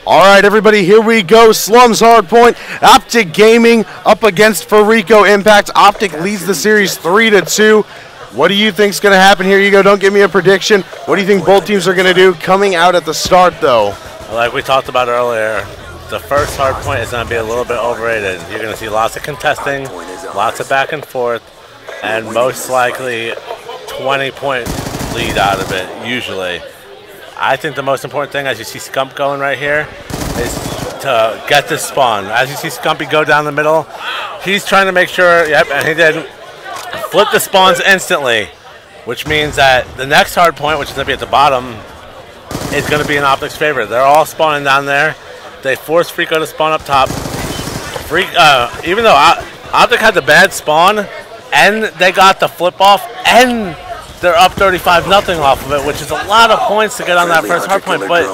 All right, everybody, here we go. Slums hardpoint. OpTic Gaming up against Fariko.Impact. OpTic leads the series 3-2. What do you think's going to happen here? You go. Don't give me a prediction. What do you think both teams are going to do coming out at the start, though? Like we talked about earlier, the first hardpoint is going to be a little bit overrated. You're going to see lots of contesting, lots of back and forth, and most likely 20-point lead out of it, usually. I think the most important thing, as you see Scump going right here, is to get this spawn. As you see Scumpy go down the middle, he's trying to make sure, yep, and he did, flip the spawns instantly, which means that the next hard point, which is going to be at the bottom, is going to be in OpTic's favor. They're all spawning down there. They force Fariko to spawn up top. Even though OpTic had the bad spawn, and they got the flip off, and they're up 35-0 off of it, which is a lot of points to get on that first hardpoint, but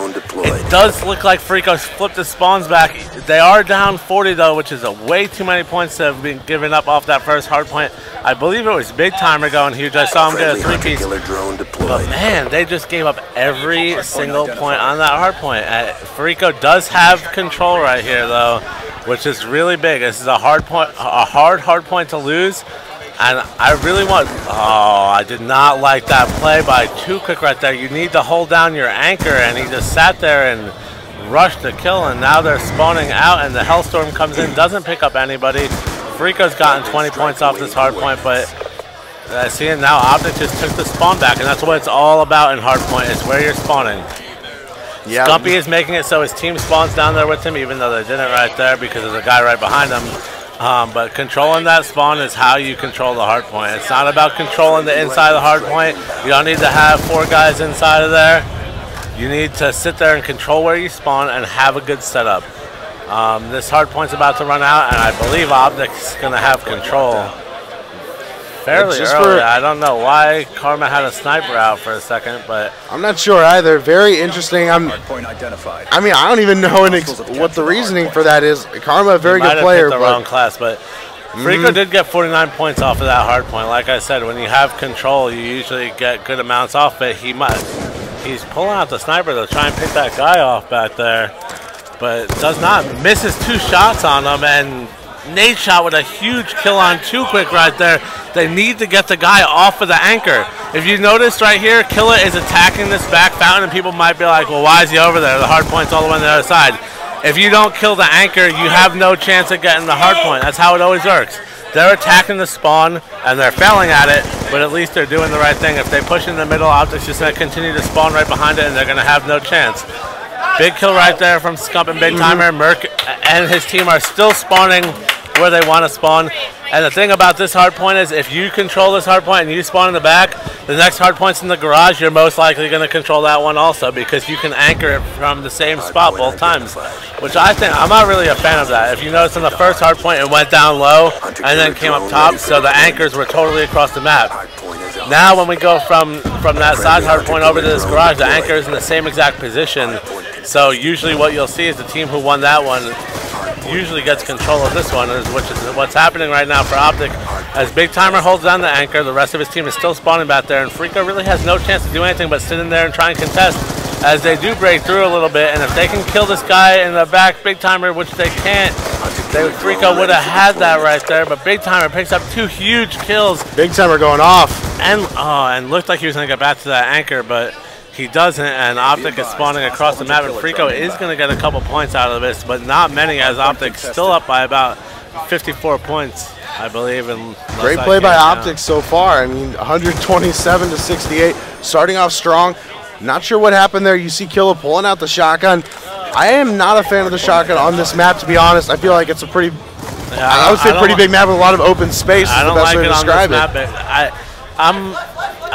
it does look like Fariko flipped the spawns back. They are down 40 though, which is way too many points to have been given up off that first hardpoint. I believe it was Big Timer going huge. I saw him get a three-piece, but man, they just gave up every single point on that hardpoint. Fariko does have control right here though, which is really big. This is a hard point to lose. And I really want, I did not like that play by Too Quick right there. You need to hold down your anchor, and he just sat there and rushed the kill, and now they're spawning out, and the Hellstorm comes in, doesn't pick up anybody. Fariko's gotten 20 points off this hardpoint, but I see it now, OpTic just took the spawn back, and that's what it's all about in hardpoint, is where you're spawning. Yeah. Scumpy is making it so his team spawns down there with him, even though they didn't right there because there's a guy right behind him. But controlling that spawn is how you control the hardpoint. It's not about controlling the inside of the hardpoint. You don't need to have 4 guys inside of there. You need to sit there and control where you spawn and have a good setup. This hardpoint's about to run out, and I believe OpTic's going to have control fairly early. I don't know why Karma had a sniper out for a second, but I'm not sure either. Very interesting. I mean, I don't even know what the reasoning for that is. Karma, a very good player, but the wrong class. But Fariko did get 49 points off of that hard point. Like I said, when you have control, you usually get good amounts off. But he's pulling out the sniper to try and pick that guy off back there, but does not. Misses 2 shots on him, and Nate shot with a huge kill on Too Quick right there. They need to get the guy off of the anchor. If you notice right here, Killa is attacking this back fountain, and people might be like, well, why is he over there? The hard point's all the way on the other side. If you don't kill the anchor, you have no chance of getting the hard point. That's how it always works. They're attacking the spawn, and they're failing at it, but at least they're doing the right thing. If they push in the middle, OpTic's just going to continue to spawn right behind it, and they're going to have no chance. Big kill right there from Scump and Big Timer. Merc and his team are still spawning where they want to spawn. And the thing about this hardpoint is if you control this hardpoint and you spawn in the back, the next hardpoint's in the garage, you're most likely going to control that one also because you can anchor it from the same spot both times, which I'm not really a fan of that. If you notice on the first hardpoint, it went down low and then came up top, so the anchors were totally across the map. Now when we go from that side hardpoint over to this garage, the anchor is in the same exact position. So usually what you'll see is the team who won that one usually gets control of this one, which is what's happening right now for OpTic. As Big Timer holds down the anchor, the rest of his team is still spawning back there, and Fariko really has no chance to do anything but sit in there and try and contest as they do break through a little bit. And if they can kill this guy in the back, Big Timer, which they can't, Fariko would have had that right there, but Big Timer picks up 2 huge kills. Big Timer going off. And looked like he was going to get back to that anchor, but he doesn't, and OpTic is spawning across the map, and Fariko is going to get a couple points out of this, but not many, as OpTic still up by about 54 points, I believe. And great play by OpTic so far. I mean, 127 to 68, starting off strong. Not sure what happened there. You see Killa pulling out the shotgun. I am not a fan of the shotgun on this map, to be honest. I feel like it's a pretty, I would say pretty big map with a lot of open space. I don't like it on this map.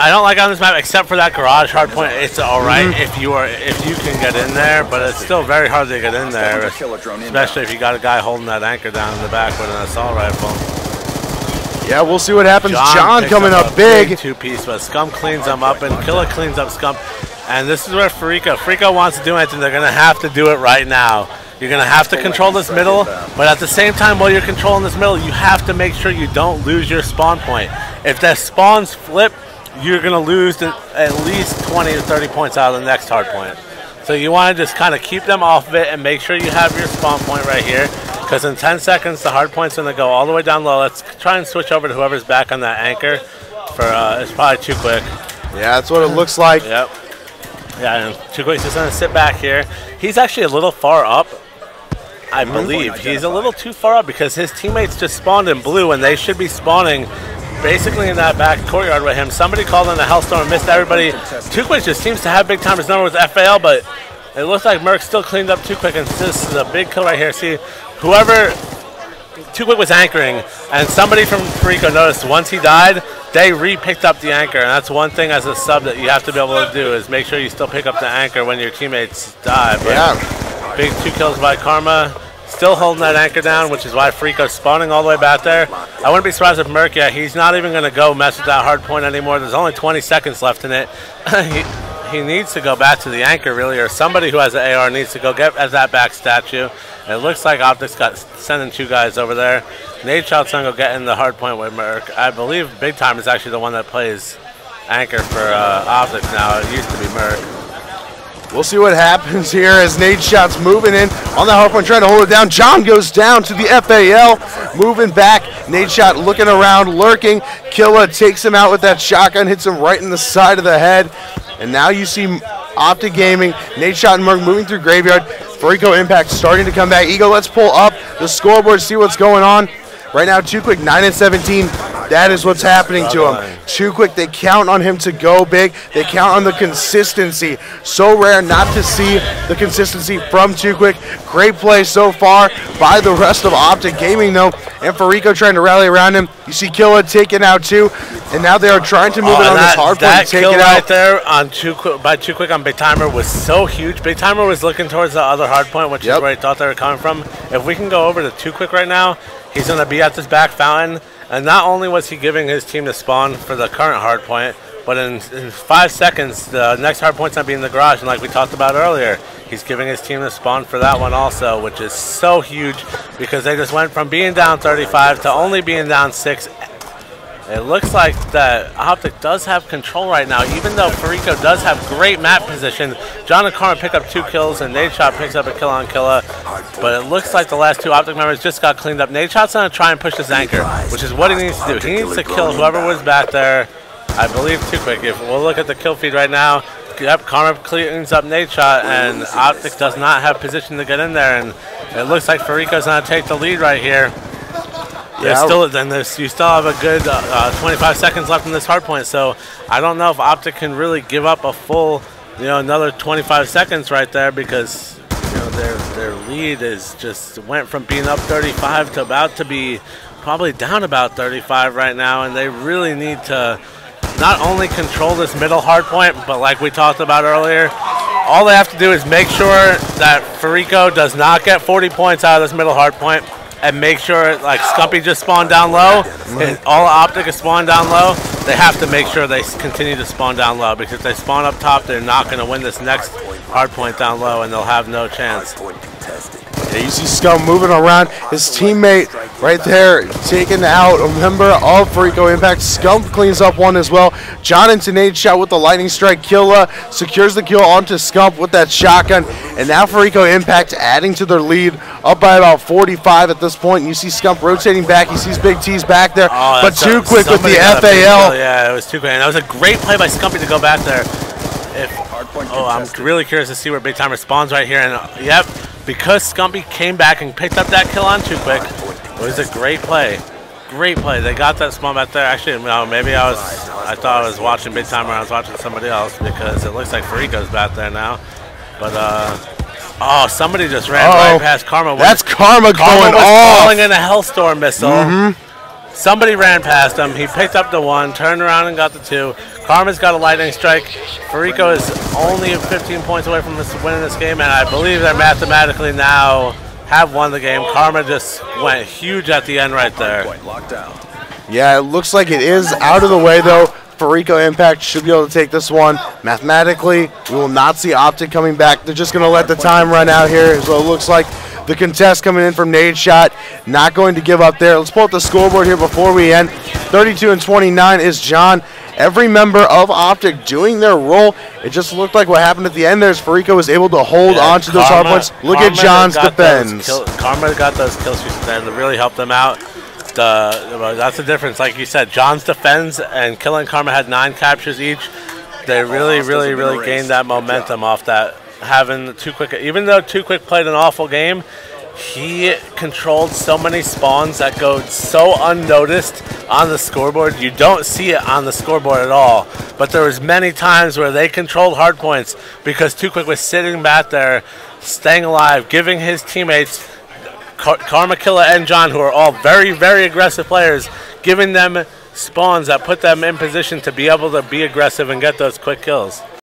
I don't like it on this map except for that garage hardpoint. It's all right if you can get in there, but it's still very hard to get in there, especially if you got a guy holding that anchor down in the back with an assault rifle. Yeah, we'll see what happens. John coming up big. 2-piece, but Scump cleans them up, and Killa cleans up Scump. And this is where Fariko wants to do anything. They're going to have to do it right now. You're going to have to control this middle, but at the same time, while you're controlling this middle, you have to make sure you don't lose your spawn point. If the spawns flip, you're going to lose at least 20 to 30 points out of the next hard point. So you want to just kind of keep them off of it and make sure you have your spawn point right here. Because in 10 seconds, the hard point's going to go all the way down low. Let's try and switch over to whoever's back on that anchor. It's probably Too Quick. Yeah, that's what it looks like. Yep. Yeah, and Too Quick's just going to sit back here. He's actually a little far up, I believe. He's a little too far up because his teammates just spawned in blue, and they should be spawning basically in that back courtyard with him. Somebody called in a Hellstorm and missed everybody. Too Quick just seems to have big time. His number was FAL, but it looks like Merc still cleaned up Too Quick, and this is a big kill right here. See, whoever Too Quick was anchoring, and somebody from Fariko noticed once he died, they re-picked up the anchor, and that's one thing as a sub that you have to be able to do is make sure you still pick up the anchor when your teammates die. But yeah. Big 2 kills by Karma. Still holding that anchor down, which is why Fariko's spawning all the way back there. I wouldn't be surprised if Merc, he's not even going to go mess with that hard point anymore. There's only 20 seconds left in it. He needs to go back to the anchor, really, or somebody who has an AR needs to go get at that back statue. And it looks like OpTic's got sending 2 guys over there. Nadeshot's going to go get in the hard point with Merc. I believe Big Time is actually the one that plays anchor for OpTic now. It used to be Merc. We'll see what happens here as Nadeshot's moving in on the hard point, trying to hold it down. John goes down to the FAL, moving back. Nadeshot looking around, lurking. Killa takes him out with that shotgun, hits him right in the side of the head. And now you see OpTic Gaming, Nadeshot and Merc moving through Graveyard. Fariko.Impact starting to come back. Ego, let's pull up the scoreboard, see what's going on. Right now, Too Quick, 9 and 17. That is what's happening to him. Too Quick, they count on him to go big. They count on the consistency. So rare not to see the consistency from Too Quick. Great play so far by the rest of OpTic Gaming, though. And Fariko trying to rally around him. You see Killa taken out, too. And now they are trying to move it on this hard point and take it out. That kill right there on Too Quick on Big Timer was so huge. Big Timer was looking towards the other hard point, which is where he thought they were coming from. If we can go over to Too Quick right now, he's going to be at this back fountain. And not only was he giving his team the spawn for the current hard point, but in 5 seconds, the next hard point's going to be in the garage. And like we talked about earlier, he's giving his team the spawn for that one also, which is so huge because they just went from being down 35 to only being down 6. It looks like that OpTic does have control right now, even though Fariko does have great map position. John and Karma pick up 2 kills, and Nadeshot picks up a kill on Killa. But it looks like the last 2 OpTic members just got cleaned up. Nadeshot's going to try and push this anchor, which is what he needs to do. He needs to kill whoever was back there. I believe Too Quick. If we'll look at the kill feed right now, yep, Karma cleans up Nadeshot, and OpTic does not have position to get in there. And it looks like Fariko's going to take the lead right here. You still have a good 25 seconds left in this hard point, so I don't know if OpTic can really give up a full, another 25 seconds right there because their lead is just went from being up 35 to about to be probably down about 35 right now, and they really need to not only control this middle hard point, but like we talked about earlier, all they have to do is make sure that Fariko does not get 40 points out of this middle hard point. And make sure, like Scumpy just spawned down low, and all OpTic is spawned down low, they have to make sure they continue to spawn down low, because if they spawn up top, they're not going to win this next hard point down low, and they'll have no chance. Yeah, you see Scum moving around. His teammate right there taken out. A member of Fariko.Impact. Scum cleans up one as well. John into Nadeshot with the lightning strike. Killa secures the kill onto Scump with that shotgun. And now Fariko.Impact adding to their lead, up by about 45 at this point. And you see Scump rotating back. He sees Big T's back there, but Too Quick with the FAL. Yeah, it was Too Quick. And that was a great play by Scumpy to go back there. I'm really curious to see where Big Time spawns right here. And yep, because Scumpy came back and picked up that kill on Too Quick, it was a great play. Great play. They got that spawn back there. Actually, no, maybe I thought I was watching Big Time, or I was watching somebody else, because it looks like Fariko's back there now. But oh, somebody just ran right past Karma. That's Karma going was off. Falling in a Hellstorm missile. Somebody ran past him. He picked up the 1, turned around and got the 2. Karma's got a lightning strike. Fariko is only 15 points away from winning this game, and I believe they're mathematically now have won the game. Karma just went huge at the end right there. Yeah, it looks like it is out of the way, though. Fariko.Impact should be able to take this one. Mathematically, we will not see OpTic coming back. They're just going to let the time run out here, so it looks like the contest coming in from Nadeshot, not going to give up there. Let's pull up the scoreboard here before we end. 32 and 29 is John, every member of OpTic doing their role. It just looked like what happened at the end there is Fariko was able to hold on to those hard points. Look at John's defense. Karma got those kill streaks at the end to really help them out. That's the difference. Like you said, John's defense and Killa and Karma had 9 captures each. They really gained that momentum off that. Having Too Quick, even though Too Quick played an awful game, he controlled so many spawns that go so unnoticed on the scoreboard. You don't see it on the scoreboard at all. But there was many times where they controlled hard points because Too Quick was sitting back there, staying alive, giving his teammates, Karma, Killa, and John, who are all very aggressive players, giving them spawns that put them in position to be able to be aggressive and get those quick kills.